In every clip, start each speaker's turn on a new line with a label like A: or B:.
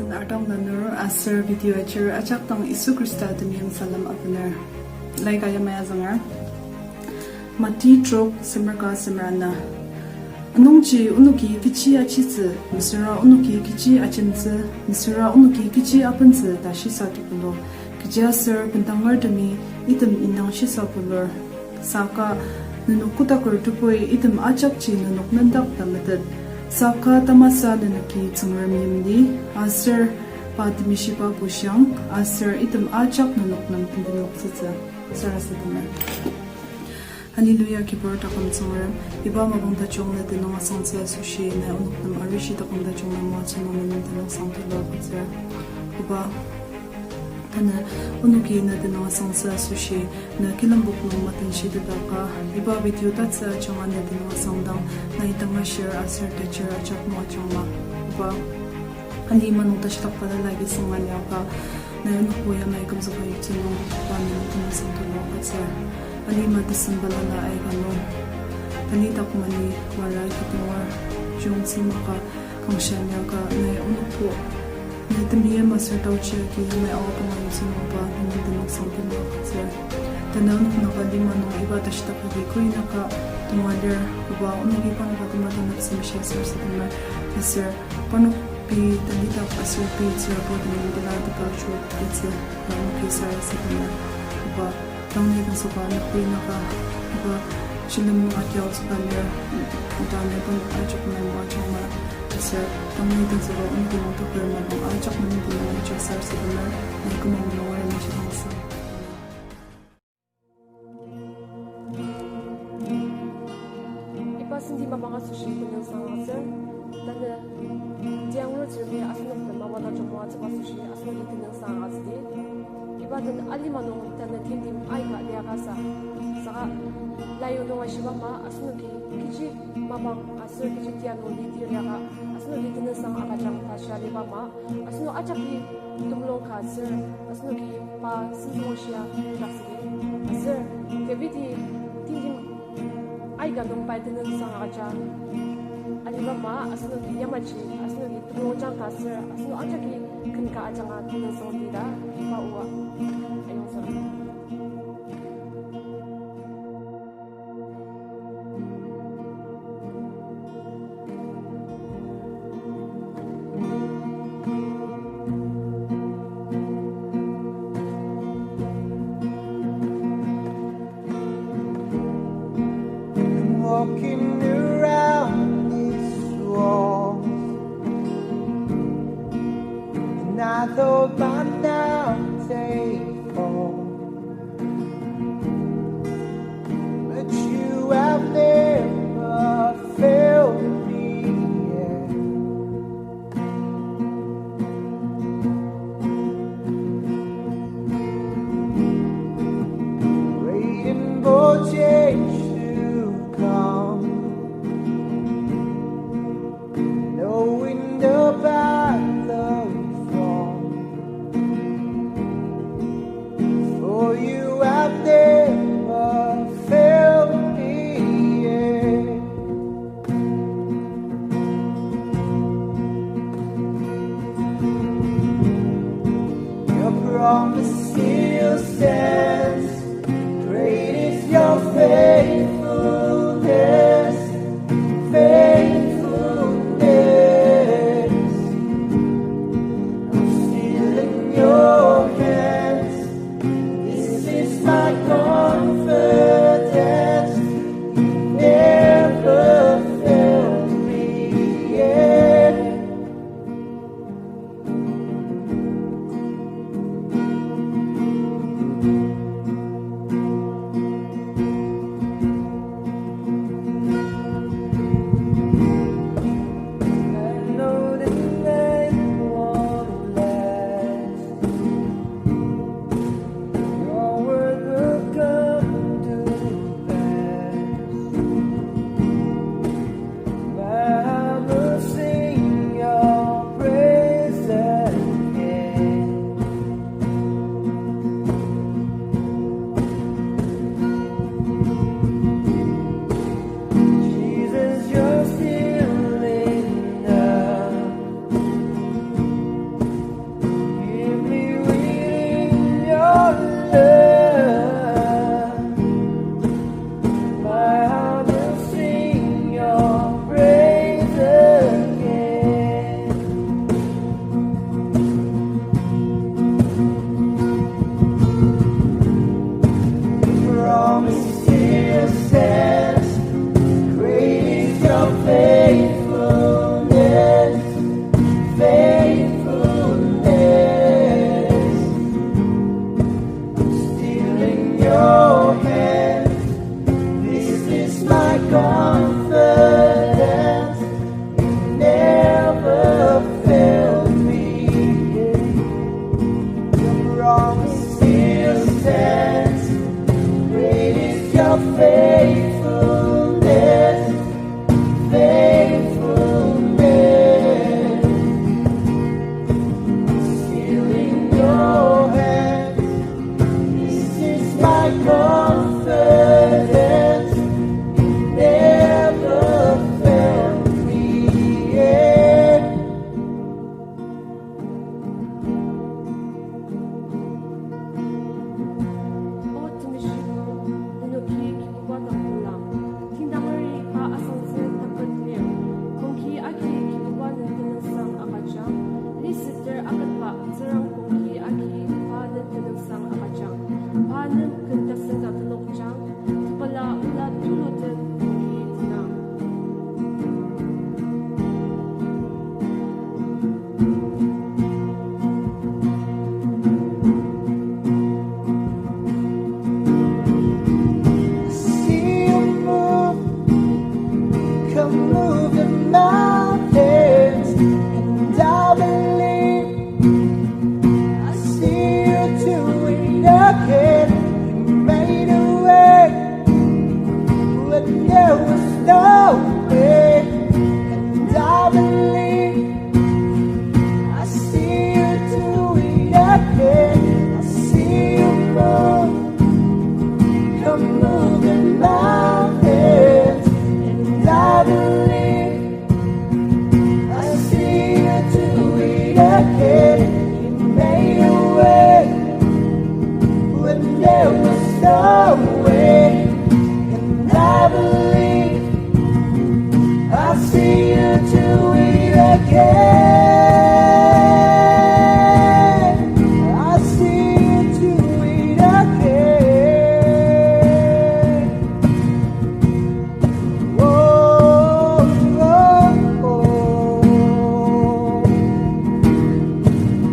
A: Sin artang lanur asir video acher achak tang Isu Krista dumiyam salam apunar. Like ayamaya zangar. Mati trok simraka simrana. Anungchi unuki kichi achizi, misura unuki kichi achinzi, misura unuki kichi apanzi dashi satupulo. Kijia sir pentangar dumi item inang shisapulur. Saka nunukutakur tupoi item achakchi nunuk nandak tamatad. Saka tamasa nunuki tsungramyamdi, asir patimishipa pusyang, asir item achak nunuk nam tindinuk sitsa. Sarasadamar. Hallelujah kibor takam tsungram. Iba mabang tachong na tinong asang sa sushi na unuk nam arishi takam tachong na mga tsunamin ng tinong sang tula patsa. Iba tana unuki na tinong asang sa sushi na kilambok ng matanshi dadaka. Iba video tatsa chonga na tinong asang dang na itang share asir teacher achak mga chongma. Iba hindi manong tashtak pala lagi sungan niya ka na unuk po yan may kamsa kayo tinong pamin ng tinong sang tula patsa. Alima disambala na ay ganun. Tanita ko mani wala kitawar. Yung simaka kang siya niya ka na unok po. Na itamiya masartaw siya kaya may awa pa ngayon simaba. Hindi dinag sampin na kasi. Tanaw na nakalima nung iba tasya takagikoy na ka tumader. Iba unok ipa nakatumatanap sa siya sir sa tamar. Kasi panok pi tanita ko asir pi siya po dinagdala ka chua kitsa. Na ukisaya sa tamar. Iba tang ni kan sopa na kuy na ka iba silam mga atyaw sa kanya utang pang ajak na mga atyaw ma kasi tang ni kan sopa unti mo to kaya mabang ajak na nito na atyaw sa kanya na kumamulawa na siya ng sa
B: iba hindi mabanga sushi ko ng sa sir dahil diang ro zirbi asunok na mawala chok mga tsaka sushi asunok ito ng sa asdi iba dan alimanong tanda tindim ay ka liya kasa saka layo nung ashibama asunugi kiji mabang asur kiji tiano litir yaka asunugi tinasang akajang tasya libama asunu achaki tumlong ka sir asunugi pa sinmo siya taksigi asur keviti tindim ay ka nung pa tinasang akajang alibama asunugi yamachi asunugi tumlong jang ka sir asunu achaki kanka ajanga tinasang tida ipa uwa ayong sarap.
C: Walking around these walls, and I thought by now they fall, but you have never failed me yet. Waiting for change to come, knowing the battle won, for you have never failed me yet. Your promise still stands. Great is your faithfulness, faithfulness. I'm still in your hands. This is my confidence. You never failed me yet. there was no way, and I believe I'll see you do it again. I'll see you do it again. Oh, oh, oh.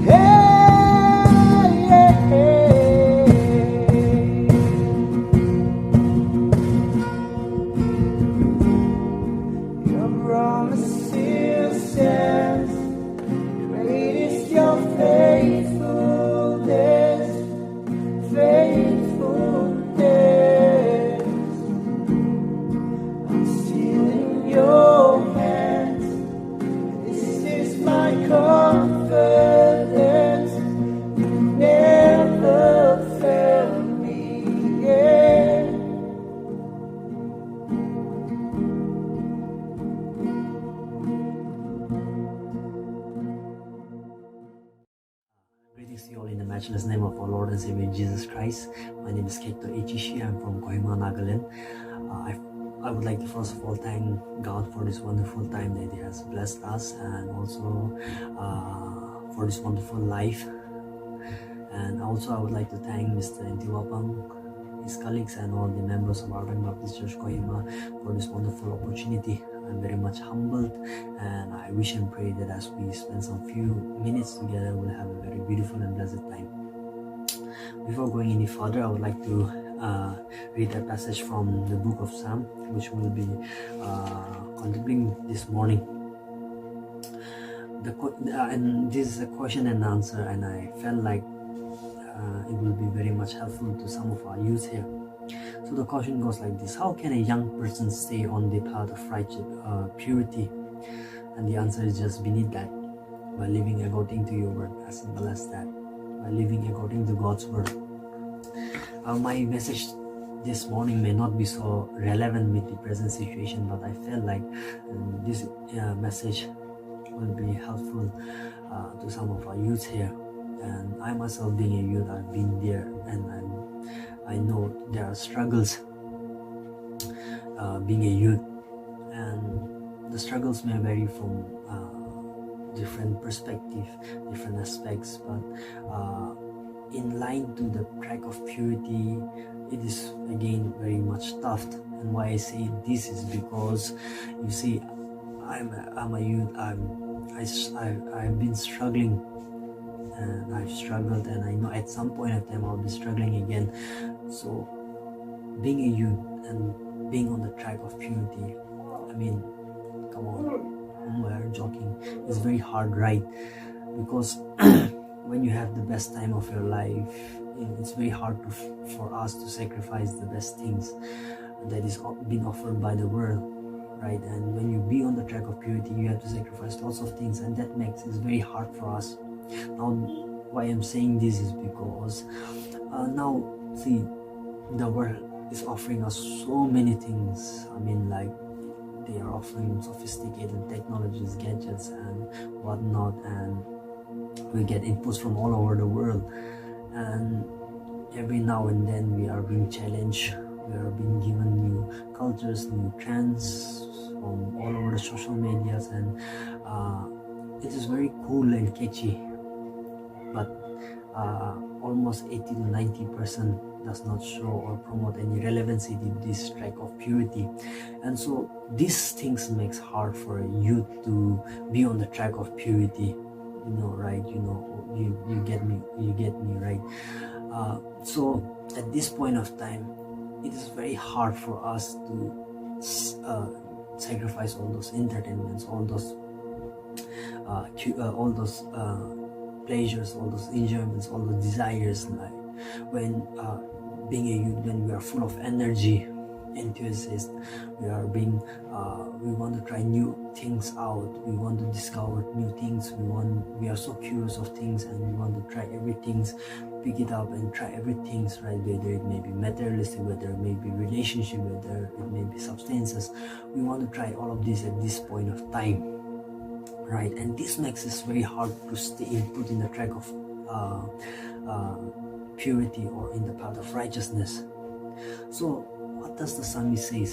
C: Hey, yeah, hey. Your promise still stands. Great is your faithfulness, faithfulness. I'm still in your hands. This is my confidence. You never failed me yet.
D: Greetings to you all in the matchless name of our Lord and Savior Jesus Christ. My name is Keto Echishi. I'm from Kohima, Nagaland. I would like to first of all thank God for this wonderful time that He has blessed us, and also for this wonderful life. And also I would like to thank Mr. Intiwapang, his colleagues, and all the members of Arvin Baptist Church Kohima for this wonderful opportunity. I'm very much humbled, and I wish and pray that as we spend some few minutes together, we'll have a very beautiful and blessed time. Before going any further, I would like to read a passage from the book of Psalm, which we'll be contemplating this morning. And this is a question and answer, and I felt like it will be very much helpful to some of our youth here. So the question goes like this: how can a young person stay on the path of righteous purity? And the answer is just beneath that, by living according to your word, as simple as that, by living according to God's word. My message this morning may not be so relevant with the present situation, but I felt like this message will be helpful to some of our youth here. And I myself, being a youth, I've been there, and I know there are struggles being a youth, and the struggles may vary from different perspectives, different aspects, but in line to the track of purity, it is again very much tough. And why I say this is because, you see, I'm a youth. I've been struggling, and I've struggled, and I know at some point of time I'll be struggling again. So being a youth and being on the track of purity, I mean, come on, we're joking, it's very hard, right? Because when you have the best time of your life, it's very hard for us to sacrifice the best things that is being offered by the world, right? And when you be on the track of purity, you have to sacrifice lots of things, and that makes it very hard for us. Now, why I'm saying this is because now, see, the world is offering us so many things. I mean, like, they are offering sophisticated technologies, gadgets, and whatnot, and we get inputs from all over the world. And every now and then we are being challenged. We are being given new cultures, new trends from all over the social medias, and it is very cool and catchy. But almost 80 to 90% does not show or promote any relevancy to this track of purity. And so these things makes hard for a youth to be on the track of purity, right? You get me, right? So at this point of time, it is very hard for us to sacrifice all those entertainments, all those pleasures, all those enjoyments, all those desires. Like when being a youth, when we are full of energy, enthusiast, we want to try new things out. We want to discover new things. We are so curious of things, and we want to try everything, pick it up and try everything, right? Whether it may be materialistic, whether it may be relationship, whether it may be substances. We want to try all of this at this point of time, right? And this makes it very hard to stay put in the track of purity or in the path of righteousness. So what does the psalmist say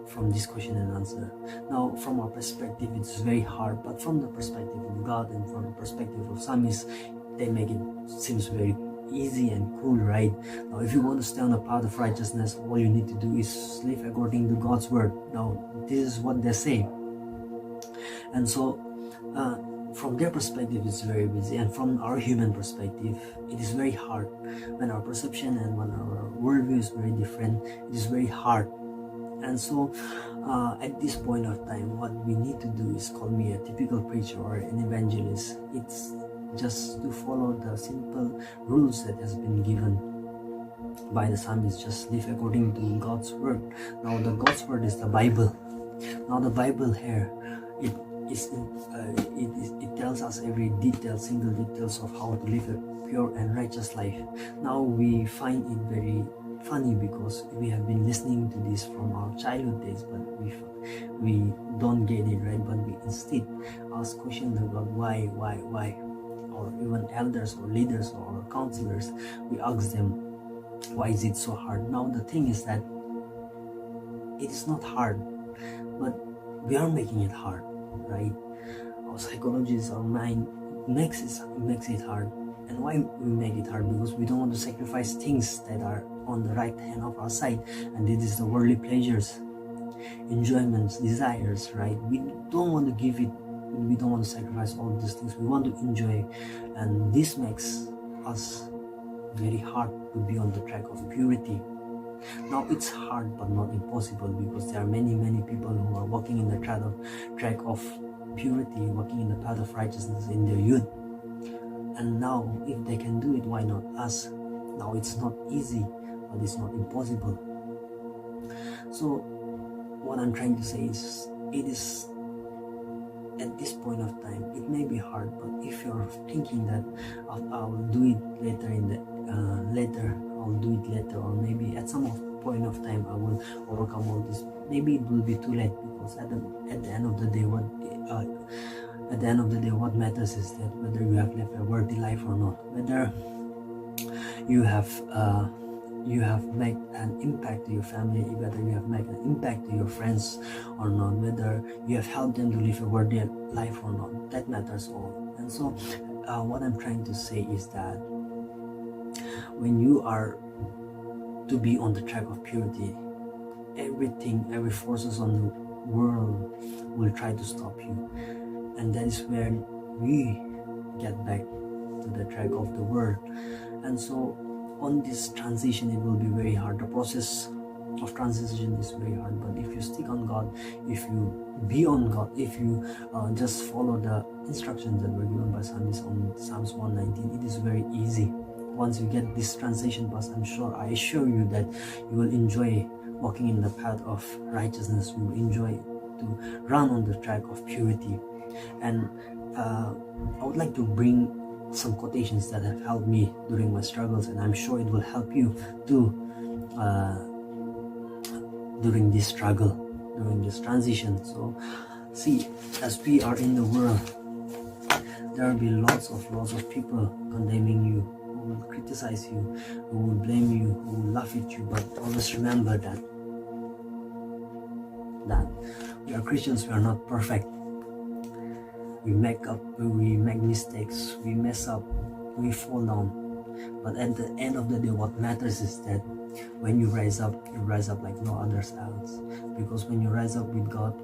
D: from this question and answer? Now, from our perspective, it's very hard, but from the perspective of God and from the perspective of psalmists, they make it seems very easy and cool, right? Now, if you want to stay on the path of righteousness, all you need to do is live according to God's word. Now, this is what they say. And so, from their perspective, it's very busy, and from our human perspective, it is very hard. When our perception and when our worldview is very different, it is very hard. And so, at this point of time, what we need to do is call me a typical preacher or an evangelist. It's just to follow the simple rules that has been given by the psalmist. Just live according to God's word. Now, the God's word is the Bible. Now, the Bible here, it tells us every detail, single details of how to live a pure and righteous life. Now, we find it very funny because we have been listening to this from our childhood days, but we don't get it, right? But we instead ask questions about why, or even elders or leaders or counselors, we ask them, why is it so hard? Now, the thing is that it is not hard, but we are making it hard, right? Our psychologists, our mind makes it hard. And why we make it hard? Because we don't want to sacrifice things that are on the right hand of our side, and this is the worldly pleasures, enjoyments, desires, right? We don't want to give it, we don't want to sacrifice all these things. We want to enjoy, and this makes us very hard to be on the track of purity. Now, it's hard but not impossible, because there are many people who are walking in the track of purity, walking in the path of righteousness in their youth. And now, if they can do it, why not us? Now, it's not easy, but it's not impossible. So, what I'm trying to say is, it is at this point of time, it may be hard, but if you're thinking that I'll do it later I'll do it later, or maybe at some point of time I will overcome all this, maybe it will be too late, because at the end of the day, what matters is that whether you have lived a worthy life or not, whether you have made an impact to your family, whether you have made an impact to your friends or not, whether you have helped them to live a worthy life or not. That matters all. And so what I'm trying to say is that when you are to be on the track of purity, every forces on the world will try to stop you. And that is where we get back to the track of the word. And so on this transition, it will be very hard. The process of transition is very hard, but if you stick on God, if you be on God, if you just follow the instructions that were given by Psalms on Psalms 119, it is very easy. Once you get this transition pass, I assure you that you will enjoy walking in the path of righteousness. You will enjoy to run on the track of purity. And I would like to bring some quotations that have helped me during my struggles, and I'm sure it will help you too during this struggle, during this transition. So see, as we are in the world, there will be lots of people condemning you, who will criticize you, who will blame you, who will laugh at you, but always remember that we are Christians. We are not perfect. We make mistakes, we mess up, we fall down. But at the end of the day, what matters is that when you rise up like no others else. Because when you rise up with God,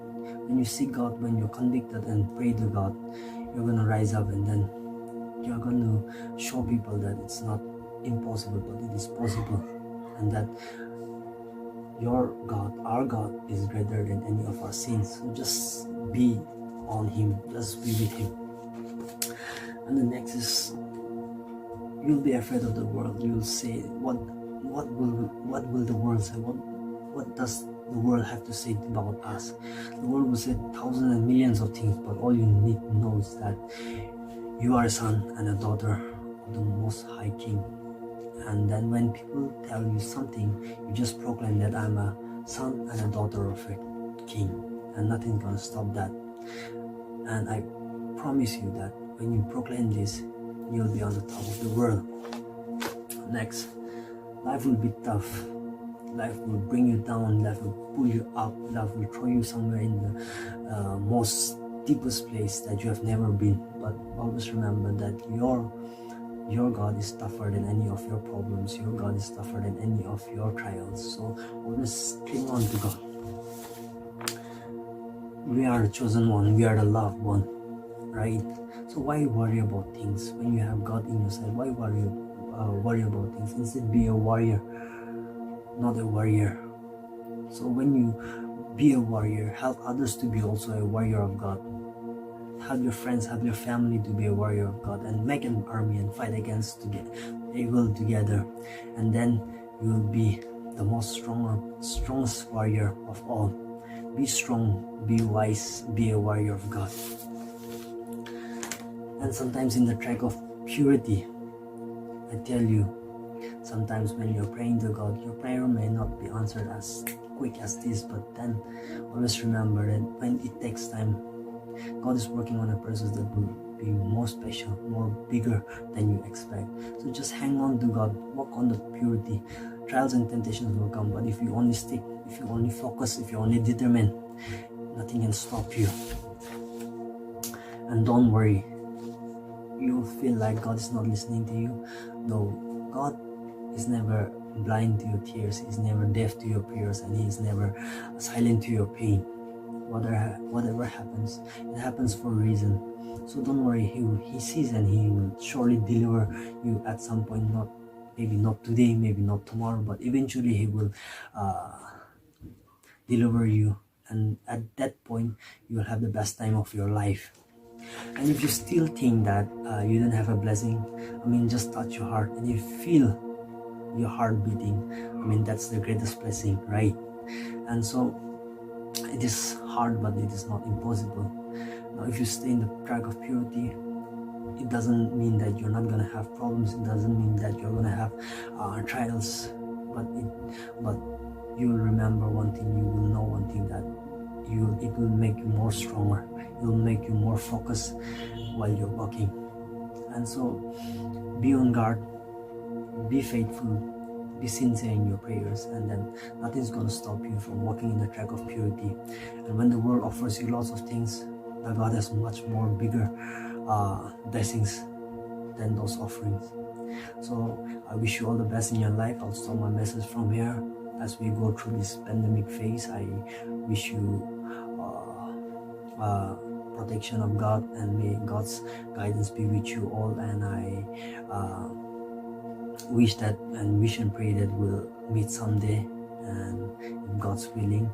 D: when you seek God, when you're convicted and pray to God, you're going to rise up, and then you're going to show people that it's not impossible, but it is possible. And that your God, our God, is greater than any of our sins. So just be on Him, just be with Him. And the next is, you'll be afraid of the world. You'll say, what will the world say? What does the world have to say about us? The world will say thousands and millions of things, but all you need to know is that you are a son and a daughter of the Most High King. And then when people tell you something, you just proclaim that I'm a son and a daughter of a king, and nothing can stop that. And I promise you that when you proclaim this, you'll be on the top of the world. next. Life will be tough. Life will bring you down. Life will pull you up. Life will throw you somewhere in the most deepest place that you have never been. But always remember that your God is tougher than any of your problems. Your God is tougher than any of your trials. So always cling on to God. We are the chosen one. We are the loved one, right? So why worry about things when you have God in your side? Why worry about things? Instead, be a warrior, not a warrior. So when you be a warrior, help others to be also a warrior of God. Help your friends, help your family to be a warrior of God, and make an army and fight against evil together. And then you will be the strongest warrior of all. Be strong, be wise, be a warrior of God. And sometimes in the track of purity, I tell you, sometimes when you're praying to God, your prayer may not be answered as quick as this, but then always remember that when it takes time, God is working on a process that will be more special, more bigger than you expect. So just hang on to God, walk on the purity. Trials and temptations will come, but if you only stick, if you only focus, if you only determine, nothing can stop you. And don't worry, you'll feel like God is not listening to you. No, God is never blind to your tears. He's never deaf to your prayers, and He's never silent to your pain. Whatever happens, it happens for a reason. So don't worry, He sees, and He will surely deliver you at some point. Maybe not today, maybe not tomorrow, but eventually He will deliver you, and at that point you will have the best time of your life. And if you still think that you don't have a blessing, just touch your heart, and you feel your heart beating. That's the greatest blessing, right? And so it is hard, but it is not impossible. Now, if you stay in the track of purity, it doesn't mean that you're not gonna have problems. It doesn't mean that you're gonna have trials, but you will remember one thing. You will know one thing, that it will make you more stronger. It will make you more focused while you're walking. And so, be on guard, be faithful, be sincere in your prayers, and then nothing's going to stop you from walking in the track of purity. And when the world offers you lots of things, God has much more bigger blessings than those offerings. So I wish you all the best in your life. I'll stop my message from here. As we go through this pandemic phase, I wish you protection of God, and may God's guidance be with you all. And I wish and pray that we'll meet someday, and if God's willing.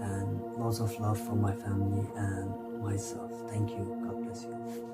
D: And lots of love from my family and myself. Thank you. God bless you.